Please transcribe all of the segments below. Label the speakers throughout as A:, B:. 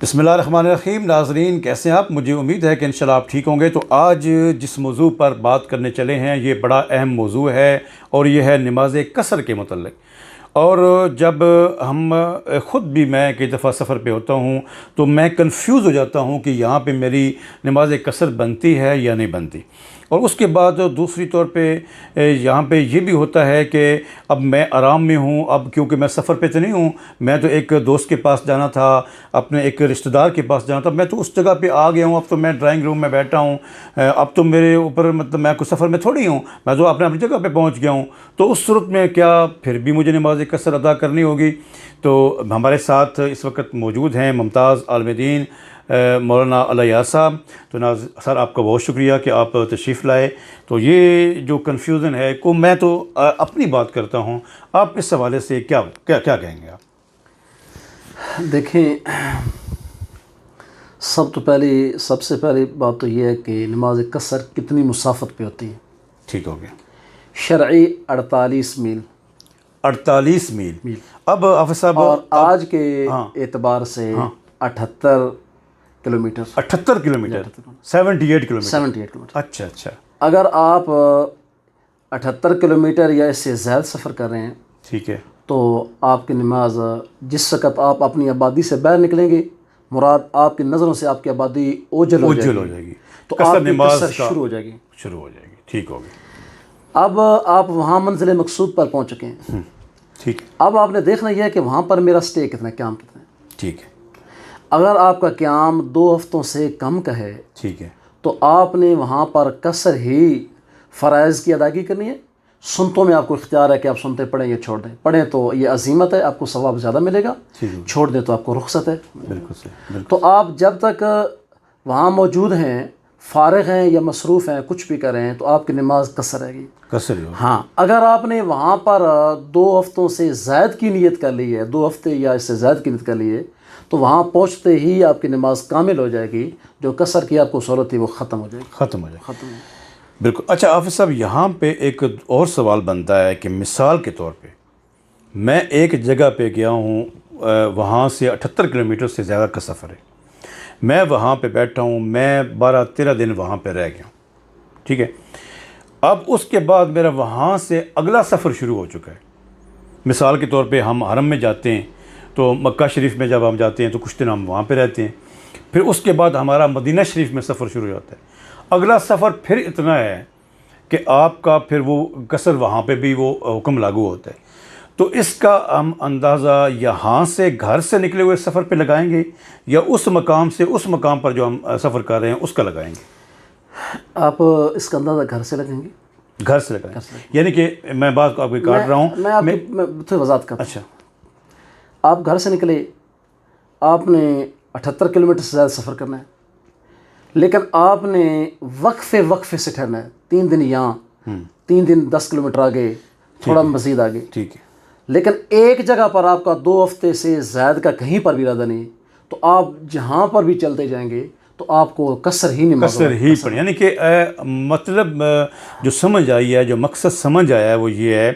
A: بسم اللہ الرحمن الرحیم. ناظرین کیسے ہیں آپ؟ مجھے امید ہے کہ انشاءاللہ آپ ٹھیک ہوں گے. تو آج جس موضوع پر بات کرنے چلے ہیں یہ بڑا اہم موضوع ہے اور یہ ہے نماز قصر کے متعلق. اور جب ہم خود بھی میں کئی دفعہ سفر پہ ہوتا ہوں تو میں کنفیوز ہو جاتا ہوں کہ یہاں پہ میری نماز قصر بنتی ہے یا نہیں بنتی. اور اس کے بعد دوسری طور پہ یہاں پہ یہ بھی ہوتا ہے کہ اب میں آرام میں ہوں. اب کیونکہ میں سفر پہ تو نہیں ہوں, میں تو ایک دوست کے پاس جانا تھا, اپنے ایک رشتہ دار کے پاس جانا تھا, میں تو اس جگہ پہ آ گیا ہوں. اب تو میں ڈرائنگ روم میں بیٹھا ہوں, اب تو میرے اوپر مطلب میں کوئی سفر میں تھوڑی ہوں, میں تو اپنی جگہ پہ پہنچ گیا ہوں. تو اس صورت میں کیا پھر بھی مجھے نماز قصر ادا کرنی ہوگی؟ تو ہمارے ساتھ اس وقت موجود ہیں ممتاز عالم دین مولانا الیاس صاحب. تو سر آپ کا بہت شکریہ کہ آپ تشریف لائے. تو یہ جو کنفیوژن ہے کو میں تو اپنی بات کرتا ہوں, آپ اس حوالے سے کیا کہیں گے آپ؟
B: دیکھیں, سب سے پہلی بات تو یہ ہے کہ نماز قصر کتنی مسافت پہ ہوتی ہے.
A: ٹھیک ہو گیا.
B: شرعی 48 میل.
A: 48 میل. اب حافظ صاحب
B: اور آج کے اعتبار سے 78 کلومیٹر.
A: 78 kilometre 78 kilometre.
B: 78 کلومیٹر.
A: اچھا.
B: اگر آپ 78 کلومیٹر یا اس سے زیادہ سفر کر رہے ہیں,
A: ٹھیک ہے,
B: تو آپ کی نماز جس وقت آپ اپنی آبادی سے باہر نکلیں گے, مراد آپ کی نظروں سے آپ کی آبادی اوجھل ہو جائے گی, تو آپ کی قصر شروع ہو جائے گی.
A: ٹھیک ہوگی.
B: اب آپ وہاں منزل مقصود پر پہنچ چکے ہیں.
A: ٹھیک.
B: اب آپ نے دیکھنا یہ ہے کہ وہاں پر میرا سٹے کتنا ہے, قیام کتنا ہے.
A: ٹھیک ہے.
B: اگر آپ کا قیام 2 ہفتوں سے کم کا ہے,
A: ٹھیک ہے,
B: تو آپ نے وہاں پر قصر ہی فرائض کی ادائیگی کرنی ہے. سنتوں میں آپ کو اختیار ہے کہ آپ سنتے پڑھیں یا چھوڑ دیں. پڑھیں تو یہ عزیمت ہے, آپ کو ثواب زیادہ ملے گا. چھوڑ دیں تو آپ کو رخصت ہے.
A: بالکل صحیح.
B: تو آپ جب تک وہاں موجود ہیں, فارغ ہیں یا مصروف ہیں, کچھ بھی کر رہے ہیں, تو آپ کی نماز قصر رہے گی. ہاں, اگر آپ نے وہاں پر 2 ہفتوں سے زائد کی نیت کر لی ہے, 2 ہفتے یا اس سے زائد کی نیت کر لی ہے, تو وہاں پہنچتے ہی آپ کی نماز کامل ہو جائے گی. جو قصر کی آپ کو صورت تھی وہ ختم ہو جائے گی.
A: ختم. بالکل. اچھا حافظ صاحب, یہاں پہ ایک اور سوال بنتا ہے کہ مثال کے طور پہ میں ایک جگہ پہ گیا ہوں, وہاں سے 78 کلومیٹر سے زیادہ کا سفر ہے, میں وہاں پہ بیٹھا ہوں, میں 12-13 دن وہاں پہ رہ گیا ہوں. ٹھیک ہے. اب اس کے بعد میرا وہاں سے اگلا سفر شروع ہو چکا ہے. مثال کے طور پہ ہم حرم میں جاتے ہیں, تو مکہ شریف میں جب ہم جاتے ہیں تو کچھ دن ہم وہاں پہ رہتے ہیں, پھر اس کے بعد ہمارا مدینہ شریف میں سفر شروع ہو جاتا ہے. اگلا سفر پھر اتنا ہے کہ آپ کا پھر وہ قصر وہاں پہ بھی وہ حکم لاگو ہوتا ہے. تو اس کا ہم اندازہ یہاں سے گھر سے نکلے ہوئے سفر پہ لگائیں گے یا اس مقام سے اس مقام پر جو ہم سفر کر رہے ہیں اس کا لگائیں گے؟
B: آپ اس کا اندازہ گھر سے لگیں گے.
A: گھر سے لگائیں گے, یعنی کہ میں بات کو آپ کو کاٹ رہا ہوں.
B: میں وضاحت کرتا ہوں.
A: اچھا.
B: آپ گھر سے نکلے, آپ نے 78 کلومیٹر سے زیادہ سفر کرنا ہے, لیکن آپ نے وقفے سے ٹھہرنا ہے. 3 دن یہاں, 3 دن 10 کلومیٹر آگے, تھوڑا مزید آگے.
A: ٹھیک ہے.
B: لیکن ایک جگہ پر آپ کا 2 ہفتے سے زائد کا کہیں پر بھی ارادہ نہیں, تو آپ جہاں پر بھی چلتے جائیں گے تو آپ کو قصر ہی
A: پڑے. یعنی کہ مطلب جو سمجھ آئی ہے, جو مقصد سمجھ آیا ہے وہ یہ ہے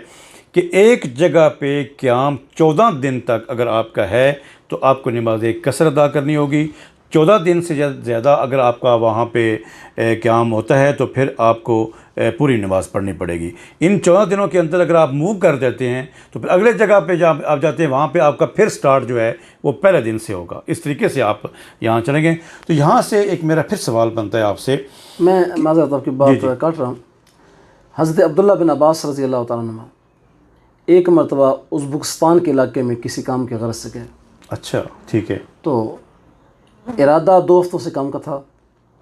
A: کہ ایک جگہ پہ قیام 14 دن تک اگر آپ کا ہے تو آپ کو نماز قصر ادا کرنی ہوگی. 14 دن سے زیادہ اگر آپ کا وہاں پہ قیام ہوتا ہے تو پھر آپ کو پوری نماز پڑھنی پڑے گی. ان 14 دنوں کے اندر اگر آپ موو کر دیتے ہیں تو پھر اگلے جگہ پہ جہاں آپ جاتے ہیں وہاں پہ آپ کا پھر سٹارٹ جو ہے وہ پہلے دن سے ہوگا. اس طریقے سے آپ یہاں چلیں گے. تو یہاں سے ایک میرا پھر سوال بنتا ہے آپ سے.
B: میں معذرت آپ کی بات کاٹ رہا ہوں. حضرت عبداللہ بن عباس رضی اللہ تعالیٰ عنہ ایک مرتبہ ازبکستان کے علاقے میں کسی کام کے غرض سے گئے.
A: اچھا. ٹھیک ہے.
B: تو ارادہ 2 ہفتوں سے کم کا تھا,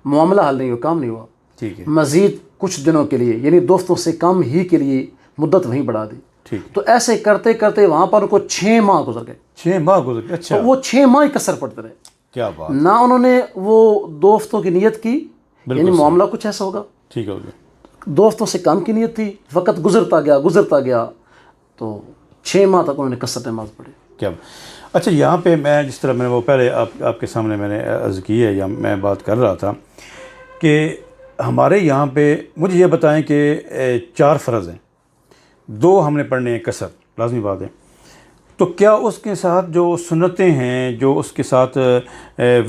B: معاملہ حل نہیں ہوا, کام نہیں ہوا.
A: ٹھیک ہے.
B: مزید کچھ دنوں کے لیے, یعنی 2 ہفتوں سے کم ہی کے لیے مدت وہیں بڑھا دی.
A: ٹھیک.
B: تو ایسے کرتے کرتے وہاں پر ان کو 6 ماہ گزر گئے.
A: 6 ماہ گزر گئے. اچھا.
B: تو وہ 6 ماہ ہی قصر پڑتے رہے.
A: کیا بات.
B: نہ انہوں نے وہ 2 ہفتوں کی نیت کی, یعنی معاملہ کچھ ایسا ہوگا.
A: ٹھیک ہو گیا.
B: 2 ہفتوں سے کم کی نیت تھی, وقت گزرتا گیا تو 6 ماہ تک انہوں نے قصر نماز پڑھی.
A: کیا. اچھا, یہاں پہ میں جس طرح میں نے وہ پہلے آپ کے سامنے میں نے عرض کی ہے یا میں بات کر رہا تھا کہ ہمارے یہاں پہ مجھے یہ بتائیں کہ 4 فرض ہیں, 2 ہم نے پڑھنے ہیں قصر, لازمی بات ہے. تو کیا اس کے ساتھ جو سنتیں ہیں، جو اس کے ساتھ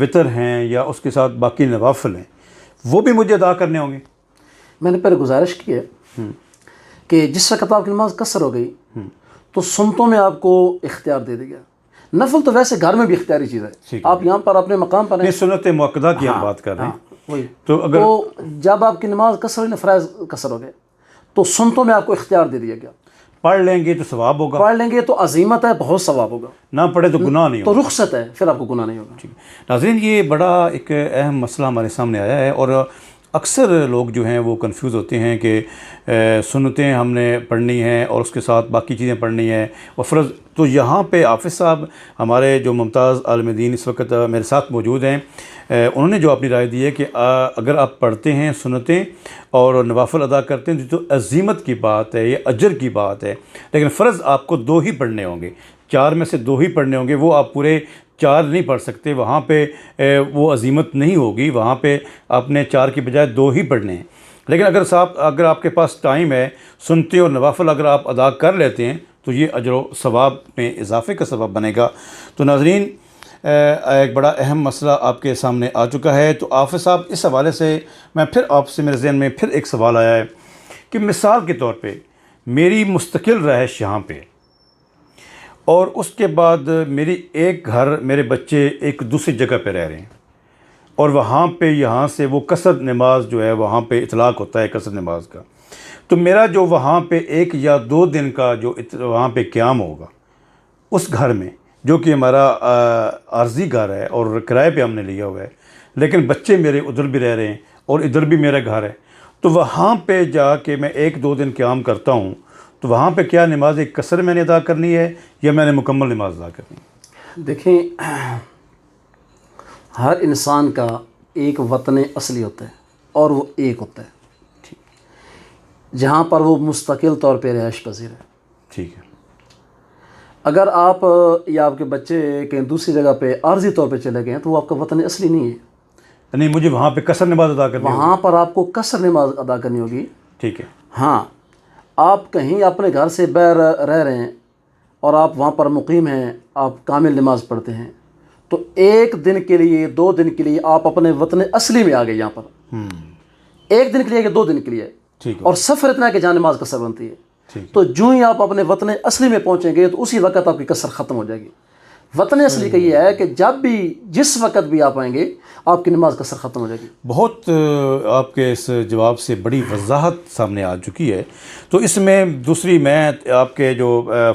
A: وطر ہیں یا اس کے ساتھ باقی نوافل ہیں، وہ بھی مجھے ادا کرنے ہوں گے؟
B: میں نے پہلے گزارش کی ہے کہ جس وقت آپ کی نماز قصر ہو گئی تو سنتوں میں آپ کو اختیار دے دیا. نفل تو ویسے گھر میں بھی اختیاری چیز ہے، آپ یہاں پر اپنے مقام پر ہیں.
A: سنت مؤکدہ کی ہم بات کر رہے ہیں.
B: وہی تو جب آپ کی نماز قصر ہوئی، فرائض قصر ہو گئے، تو سنتوں میں آپ کو اختیار دے دیا گیا.
A: پڑھ لیں گے تو ثواب ہوگا،
B: پڑھ لیں گے تو عظیمت ہے، بہت ثواب ہوگا.
A: نہ پڑھے تو گناہ نہیں ہوگا،
B: تو رخصت ہے، پھر آپ کو گناہ نہیں ہوگا.
A: ناظرین، یہ بڑا ایک اہم مسئلہ ہمارے سامنے آیا ہے، اور اکثر لوگ جو ہیں وہ کنفیوز ہوتے ہیں کہ سنتیں ہم نے پڑھنی ہیں اور اس کے ساتھ باقی چیزیں پڑھنی ہیں اور فرض. تو یہاں پہ حافظ صاحب ہمارے جو ممتاز عالم دین اس وقت میرے ساتھ موجود ہیں، انہوں نے جو اپنی رائے دی ہے کہ اگر آپ پڑھتے ہیں سنتیں اور نوافل ادا کرتے ہیں تو عظیمت کی بات ہے، یہ اجر کی بات ہے، لیکن فرض آپ کو 2 ہی پڑھنے ہوں گے، 4 میں سے 2 ہی پڑھنے ہوں گے. وہ آپ پورے 4 نہیں پڑھ سکتے، وہاں پہ وہ عظیمت نہیں ہوگی. وہاں پہ آپ نے 4 کی بجائے 2 ہی پڑھنے ہیں. لیکن اگر آپ کے پاس ٹائم ہے، سنتے اور نوافل اگر آپ ادا کر لیتے ہیں تو یہ اجر و ثواب میں اضافے کا سبب بنے گا. تو ناظرین، ایک بڑا اہم مسئلہ آپ کے سامنے آ چکا ہے. تو حافظ صاحب، اس حوالے سے میں پھر آپ سے میرے ذہن میں پھر ایک سوال آیا ہے کہ مثال کے طور پہ میری مستقل رہائش یہاں پہ، اور اس کے بعد میری ایک گھر، میرے بچے ایک دوسری جگہ پہ رہ رہے ہیں، اور وہاں پہ یہاں سے وہ قصر نماز جو ہے وہاں پہ اطلاق ہوتا ہے قصر نماز کا. تو میرا جو وہاں پہ 1 یا 2 دن کا جو وہاں پہ قیام ہوگا اس گھر میں، جو کہ ہمارا عارضی گھر ہے اور کرائے پہ ہم نے لیا ہوا ہے، لیکن بچے میرے ادھر بھی رہ رہے ہیں اور ادھر بھی میرا گھر ہے، تو وہاں پہ جا کے میں 1-2 دن قیام کرتا ہوں، تو وہاں پہ کیا نماز ایک قصر میں نے ادا کرنی ہے یا میں نے مکمل نماز ادا کرنی ہے؟
B: دیکھیں، ہر انسان کا ایک وطن اصلی ہوتا ہے اور وہ ایک ہوتا ہے جہاں پر وہ مستقل طور پہ رہائش پذیر ہے.
A: ٹھیک ہے.
B: اگر آپ یا آپ کے بچے کہیں دوسری جگہ پہ عارضی طور پہ چلے گئے ہیں تو وہ آپ کا وطن اصلی نہیں ہے.
A: نہیں، مجھے وہاں پہ قصر نماز ادا کرنی ہوگی.
B: وہاں پر آپ کو قصر نماز ادا کرنی ہوگی.
A: ٹھیک ہے.
B: ہاں، آپ کہیں اپنے گھر سے باہر رہ رہے ہیں اور آپ وہاں پر مقیم ہیں، آپ کامل نماز پڑھتے ہیں، تو 1 دن کے لیے 2 دن کے لیے آپ اپنے وطن اصلی میں آ گئے. یہاں پر 1 دن کے لیے کہ 2 دن کے لیے، اور سفر اتنا ہے کہ جہاں نماز قصر بنتی ہے. تو جو ہی آپ اپنے وطن اصلی میں پہنچیں گے تو اسی وقت آپ کی قصر ختم ہو جائے گی. وطن اصلی کا یہ ہے کہ جب بھی جس وقت بھی آپ آئیں گے آپ کی نماز قصر ختم ہو جائے گی.
A: بہت آپ کے اس جواب سے بڑی وضاحت سامنے آ چکی ہے. تو اس میں دوسری، میں آپ کے جو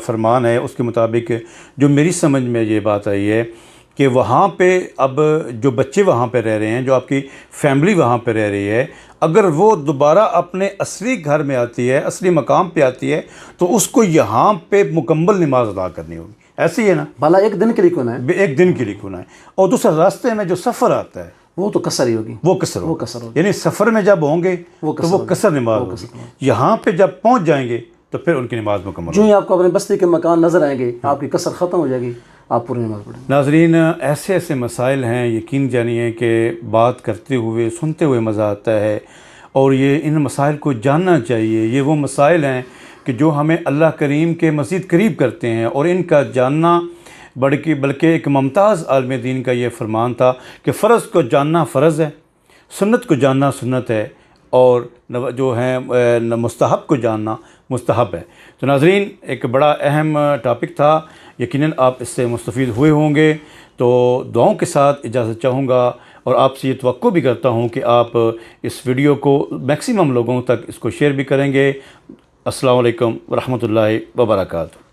A: فرمان ہے اس کے مطابق جو میری سمجھ میں یہ بات آئی ہے کہ وہاں پہ اب جو بچے وہاں پہ رہ رہے ہیں، جو آپ کی فیملی وہاں پہ رہ رہی ہے، اگر وہ دوبارہ اپنے اصلی گھر میں آتی ہے، اصلی مقام پہ آتی ہے، تو اس کو یہاں پہ مکمل نماز ادا کرنی ہوگی. ایسے ہی ہے نا؟
B: بھلا 1 دن کے لیے کیوں نہ ہے؟
A: 1 دن کے لیے کیوں نہ ہے. اور دوسرا، راستے میں جو سفر آتا ہے
B: وہ تو قصر ہی ہوگی.
A: وہ قصر ہوگی. یعنی سفر میں جب ہوں گے تو وہ قصر نماز ہوگی. یہاں پہ جب پہنچ جائیں گے تو پھر ان کی نماز مکمل ہوگی.
B: جو ہی آپ کو اپنے بستی کے مکان نظر آئیں گے آپ کی قصر ختم ہو جائے گی، آپ پوری نماز پڑھیں.
A: ناظرین، ایسے مسائل ہیں، یقین جانیے کہ بات کرتے ہوئے، سنتے ہوئے مزہ آتا ہے، اور یہ ان مسائل کو جاننا چاہیے. یہ وہ مسائل ہیں کہ جو ہمیں اللہ کریم کے مزید قریب کرتے ہیں، اور ان کا جاننا بلکہ ایک ممتاز عالم دین کا یہ فرمان تھا کہ فرض کو جاننا فرض ہے، سنت کو جاننا سنت ہے، اور جو ہیں مستحب کو جاننا مستحب ہے. تو ناظرین، ایک بڑا اہم ٹاپک تھا، یقیناً آپ اس سے مستفید ہوئے ہوں گے. تو دعاؤں کے ساتھ اجازت چاہوں گا، اور آپ سے یہ توقع بھی کرتا ہوں کہ آپ اس ویڈیو کو میکسیمم لوگوں تک اس کو شیئر بھی کریں گے. السلام علیکم ورحمۃ اللہ وبرکاتہ.